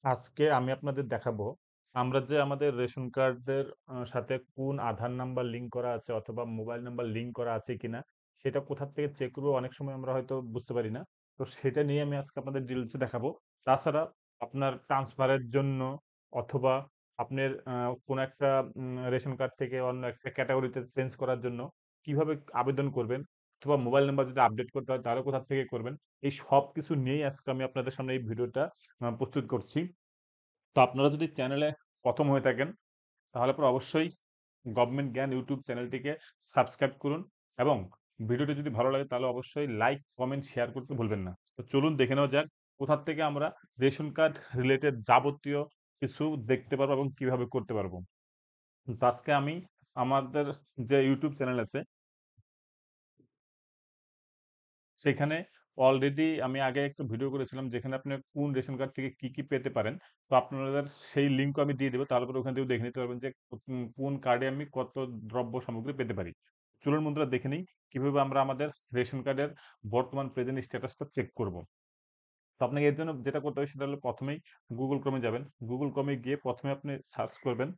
আজকে আমি আপনাদের দেখাবো আমরা যে আমাদের রেশন কার্ডের সাথে কোন আধার নাম্বার লিঙ্ক করা আছে অথবা মোবাইল নাম্বার লিঙ্ক করা আছে কিনা সেটা কোথা থেকে চেক করবো অনেক সময় আমরা হয়তো বুঝতে পারি না। তো সেটা নিয়ে আমি আজকে আপনাদের ডিটেলসে দেখাবো। তাছাড়া আপনার ট্রান্সফারের জন্য অথবা আপনার কোনো একটা রেশন কার্ড থেকে অন্য একটা ক্যাটাগরিতে চেঞ্জ করার জন্য কিভাবে আবেদন করবেন অথবা মোবাইল নাম্বার যদি আপডেট করতে হয় তাহলে কোথা থেকে করবেন, এই সব কিছু নিয়েই আজকে আমি আপনাদের সামনে এই ভিডিওটা প্রস্তুত করছি। তো আপনারা যদি চ্যানেলে প্রথম হয়ে থাকেন তাহলে পরে অবশ্যই গভর্নমেন্ট জ্ঞান ইউটিউব চ্যানেলটিকে সাবস্ক্রাইব করুন এবং ভিডিওটি যদি ভালো লাগে তাহলে অবশ্যই লাইক কমেন্ট শেয়ার করতে ভুলবেন না। তো চলুন দেখে নেওয়া যাক কোথা থেকে আমরা রেশন কার্ড রিলেটেড যাবতীয় কিছু দেখতে পারবো এবং কিভাবে করতে পারবো। তো আজকে আমি আমাদের যে ইউটিউব চ্যানেল আছে সেখানে অলরেডি আমি আগে একটা ভিডিও করেছিলাম যেখানে আপনি কোন রেশন কার্ড থেকে কি কি পেতে পারেন। তো আপনাদের সেই লিঙ্কও আমি দিয়ে দেবো, তারপরে ওখান থেকে দেখে নিতে পারবেন যে কোন কার্ডে আমি কত দ্রব্য সামগ্রী পেতে পারি। চলুন বন্ধুরা দেখে নিই কিভাবে আমরা আমাদের রেশন কার্ডের বর্তমান প্রেজেন্ট স্ট্যাটাসটা চেক করব। তো আপনাকে এর জন্য যেটা করতে হবে সেটা হলো প্রথমেই গুগল ক্রমে যাবেন। গুগল ক্রমে গিয়ে প্রথমে আপনি সার্চ করবেন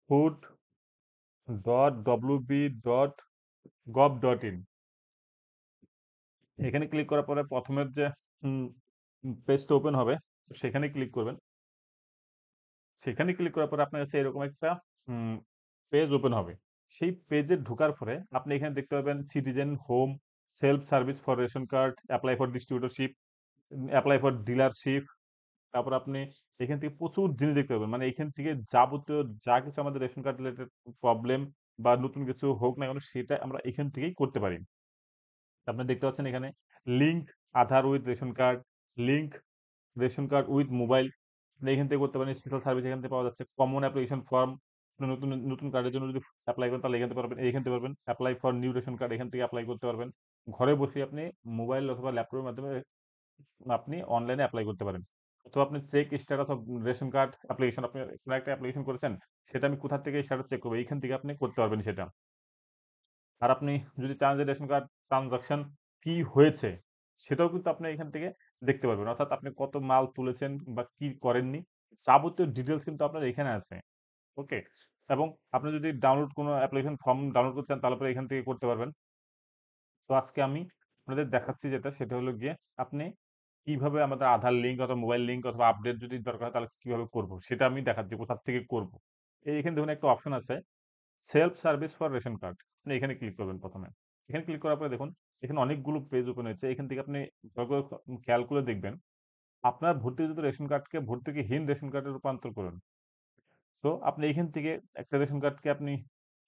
food.wb.gov.in। এখানে ক্লিক করার পরে প্রথমের যে পেজটা ওপেন হবে সেখানে ক্লিক করবেন। সেখানে ক্লিক করার পরে আপনার কাছে এরকম একটা পেজ ওপেন হবে। সেই পেজে ঢোকার পরে আপনি এখানে দেখতে পাবেন citizen home, self service for ration card, apply for distributorship, apply for dealership. তারপর আপনি এখান থেকে প্রচুর জিনিস দেখতে পাবেন। মানে এখান থেকে যাবতীয় যা কিছু আমাদের রেশন কার্ড রিলেটেড প্রবলেম বা নতুন কিছু হোক না কেন সেটা আমরা এখান থেকেই করতে পারি। আপনি দেখতে পাচ্ছেন এখানে link Aadhaar with ration card, link ration card with mobile, এখান থেকে করতে পারেন। স্পেশাল সার্ভিস এখান থেকে পাওয়া যাচ্ছে। কমন অ্যাপ্লিকেশন ফর্ম, নতুন নতুন কার্ডের জন্য যদি অ্যাপ্লাই করেন তাহলে এখান থেকে পারবেন, এখান থেকে পারবেন। Apply for new ration card এখান থেকে অ্যাপ্লাই করতে পারবেন। ঘরে বসে আপনি মোবাইল অথবা ল্যাপটপের মাধ্যমে আপনি অনলাইনে এপ্লাই করতে পারেন। অথবা আপনি check status of ration card application, আপনি কোনো একটা অ্যাপ্লিকেশন করেছেন সেটা আমি কোথা থেকে স্ট্যাটাস চেক করবো, এইখান থেকে আপনি করতে পারবেন সেটা। আর আপনি যদি চান যে রেশন কার্ড ট্রান্সাকশন কি হয়েছে সেটাও কিন্তু আপনি এখান থেকে দেখতে পারবেন। অর্থাৎ আপনি কত মাল তুলেছেন বা কি করেননি যাবতীয় ডিটেলস কিন্তু আপনার এখানে আছে। ওকে? এবং আপনি যদি ডাউনলোড কোনো অ্যাপ্লিকেশন ফর্ম ডাউনলোড করতে চান তাহলে পরে এখান থেকে করতে পারবেন। তো আজকে আমি আপনাদের দেখাচ্ছি যেটা সেটা হলো গিয়ে আপনি কিভাবে আমাদের আধার লিঙ্ক অথবা মোবাইল লিঙ্ক অথবা আপডেট যদি দরকার হয় তাহলে কিভাবে করব সেটা আমি দেখাচ্ছি কোথা থেকে করব। এখানে দেখুন একটা অপশন আছে self service for ration card. আপনি এখানে ক্লিক করবেন প্রথমে। এখানে ক্লিক করার পরে দেখুন এখানে অনেকগুলো পেজ ওপেন হয়েছে। এখান থেকে আপনি ভালো করে খেয়াল করে দেখবেন আপনার ভর্তিকৃত রেশন কার্ডকে ভর্তুকিহীন রেশন কার্ডে রূপান্তর করুন। তো আপনি এখান থেকে একটা রেশন কার্ডকে আপনি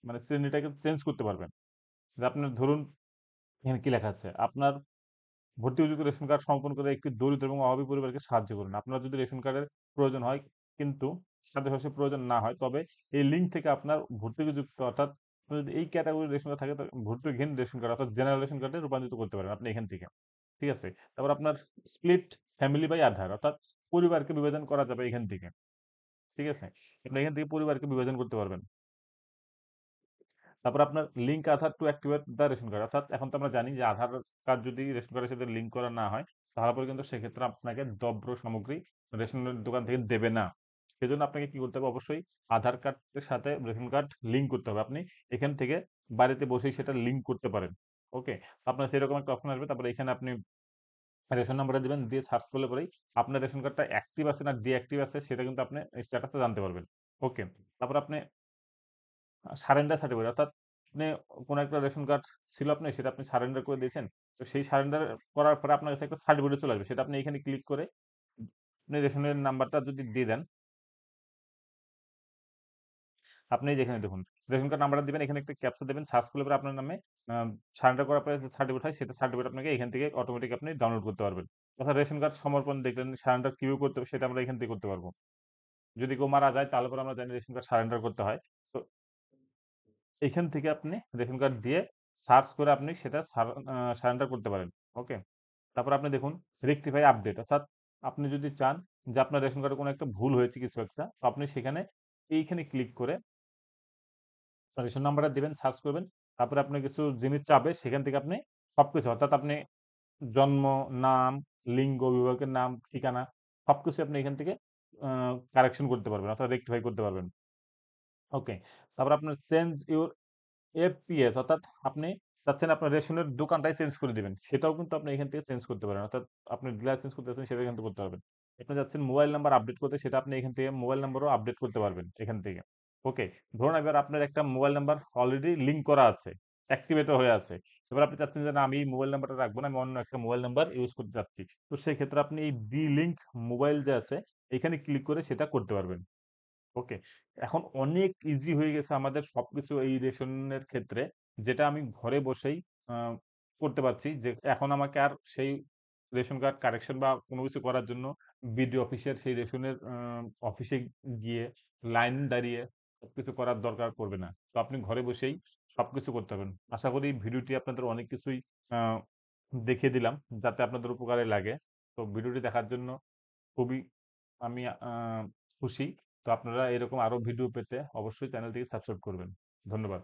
মানে শ্রেণীটাকে চেঞ্জ করতে পারবেন। যে আপনার ধরুন এখানে কি লেখা আছে? আপনার ভর্তিযোগ্য রেশন কার্ড সমর্পণ করে একটি দরিদ্র এবং অভাবী পরিবারকে সাহায্য করুন। আপনার যদি রেশন কার্ডের প্রয়োজন হয় কিন্তু সাথে প্রয়োজন না হয় তবে এই লিঙ্ক থেকে আপনার ভর্তুকিযুক্ত অর্থাৎ আপনার যদি এই ক্যাটাগরির রেশন কার্ড থাকে তো ভর্তুকিহীন রেশন কার্ড অর্থাৎ জেনারেল রেশন কার্ডে রূপান্তরিত করতে পারেন আপনি এখান থেকে। ঠিক আছে? তারপর আপনার স্প্লিট ফ্যামিলি বাই আধার অর্থাৎ পরিবারকে বিভাজন করা যাবে এখান থেকে। ঠিক আছে? আপনি এখান থেকে পরিবারকে বিভাজন করতে পারবেন। তারপর আপনার link Aadhaar two activate the ration card অর্থাৎ এখন তো আমরা জানি যে আধার কার্ড যদি রেশন কার্ডের সাথে লিঙ্ক করা না হয় তাহলে পরে কিন্তু সেক্ষেত্রে আপনাকে দ্রব্য সামগ্রী রেশনের দোকান থেকে দেবে না। সেজন্য আপনাকে কি করতে হবে অবশ্যই আধার কার্ডের সাথে রেশন কার্ড লিঙ্ক করতে হবে। আপনি এখান থেকে বাড়িতে বসেই সেটা লিঙ্ক করতে পারেন। ওকে? আপনার সেরকম একটা অপশন আসবে। তারপরে এখানে আপনি রেশন নাম্বারটা দিবেন, দিয়ে সার্চ করলে পরেই আপনার রেশন কার্ডটা অ্যাক্টিভ আছে না ডিঅ্যাক্টিভ আছে সেটা কিন্তু আপনি স্ট্যাটাসটা জানতে পারবেন। ওকে? তারপর আপনি সারেন্ডার সার্টিফিকেট অর্থাৎ আপনি কোন একটা রেশন কার্ড ছিল আপনার সেটা আপনি সারেন্ডার করে দিয়েছেন। তো সেই সারেন্ডার করার পরে আপনার কাছে একটা সার্টিফিকেট চলে আসবে। সেটা আপনি এখানে ক্লিক করে আপনি রেশনের নাম্বারটা যদি দিয়ে দেন, আপনি এই যে এখানে দেখুন রেশন কার্ড নাম্বারটা দিবেন, এখানে একটা ক্যাপচা দিবেন, সার্চ করলে পরে আপনার নামে আ সারেন্ডার করার পরে যে সার্টিফিকেট হয় সেটা সার্টিফিকেট আপনাকে এখান থেকে অটোমেটিক আপনি ডাউনলোড করতে পারবেন। অর্থাৎ রেশন কার্ড সমর্পণ দেখলেন, সারেন্ডার কিভাবে করতে হবে সেটা আমরা এখান থেকে করতে পারব। যদি কেউ মারা যায় তাহলে পরে আমরা জানি রেশন কার্ড সারেন্ডার করতে হয়। তো এখান থেকে আপনি রেশন কার্ড দিয়ে সার্চ করে আপনি সেটা সারেন্ডার করতে পারেন। ওকে? তারপর আপনি দেখুন রেকটিফাই আপডেট অর্থাৎ আপনি যদি চান যে আপনার রেশন কার্ডে কোনো একটা ভুল হয়েছে কিছু একটা, তো আপনি সেখানে এইখানে ক্লিক করে রেশন নাম্বারটা দিবেন, সার্চ করবেন। তারপরে আপনার কিছু জিনিস চাবে সেখান থেকে আপনি সবকিছু অর্থাৎ আপনি জন্ম, নাম, লিঙ্গ, বিভাগের নাম, ঠিকানা সবকিছু আপনি এখান থেকে কারেকশন করতে পারবেন অর্থাৎ রেকটিফাই করতে পারবেন। ওকে। তারপর আপনার চেঞ্জ ইউর এফপিএস অর্থাৎ আপনি চাচ্ছেন আপনার রেশনের দোকানটাই চেঞ্জ করে দিবেন। সেটাও কিন্তু আপনি এখান থেকে চেঞ্জ করতে পারেন। অর্থাৎ আপনি ডিলার চেঞ্জ করতে চাচ্ছেন সেটা কিন্তু করতে পারবেন। আপনি চাচ্ছেন মোবাইল নাম্বার আপডেট করতে সেটা আপনি এখান থেকে মোবাইল নাম্বারও আপডেট করতে পারবেন এখান থেকে। ওকে। ধরুন এবার আপনার একটা মোবাইল নাম্বার অলরেডি লিঙ্ক করা আছে। অ্যাক্টিভেটও হয়ে আছে। এবার আপনি চাচ্ছেন যে না আমি এই মোবাইল নাম্বারটা রাখবো না। আমি অন্য একটা মোবাইল নাম্বার ইউজ করতে চাচ্ছি। তো সেক্ষেত্রে আপনি এই বি লিঙ্ক মোবাইল যে আছে এখানে ক্লিক করে সেটা করতে পারবেন। ওকে। এখন অনেক ইজি হয়ে গেছে আমাদের সবকিছু এই রেশনের ক্ষেত্রে, যেটা আমি ঘরে বসেই আ করতে পারছি। যে এখন আমাকে আর সেই রেশন কার্ড কারেকশন বা কোনো কিছু করার জন্য বিডিও অফিসের সেই রেশনের অফিসে গিয়ে লাইন দাঁড়িয়ে সবকিছু করার দরকার পড়বে না। তো আপনি ঘরে বসেই সবকিছু করতে পারবেন। আশা করি এই ভিডিওটি আপনাদের অনেক কিছুই আ দেখিয়ে দিলাম, যাতে আপনাদের উপকারে লাগে। তো ভিডিওটি দেখার জন্য খুবই আমি খুশি। তো আপনারা এরকম আরো ভিডিও পেতে অবশ্যই চ্যানেলটিকে সাবস্ক্রাইব করবেন। ধন্যবাদ।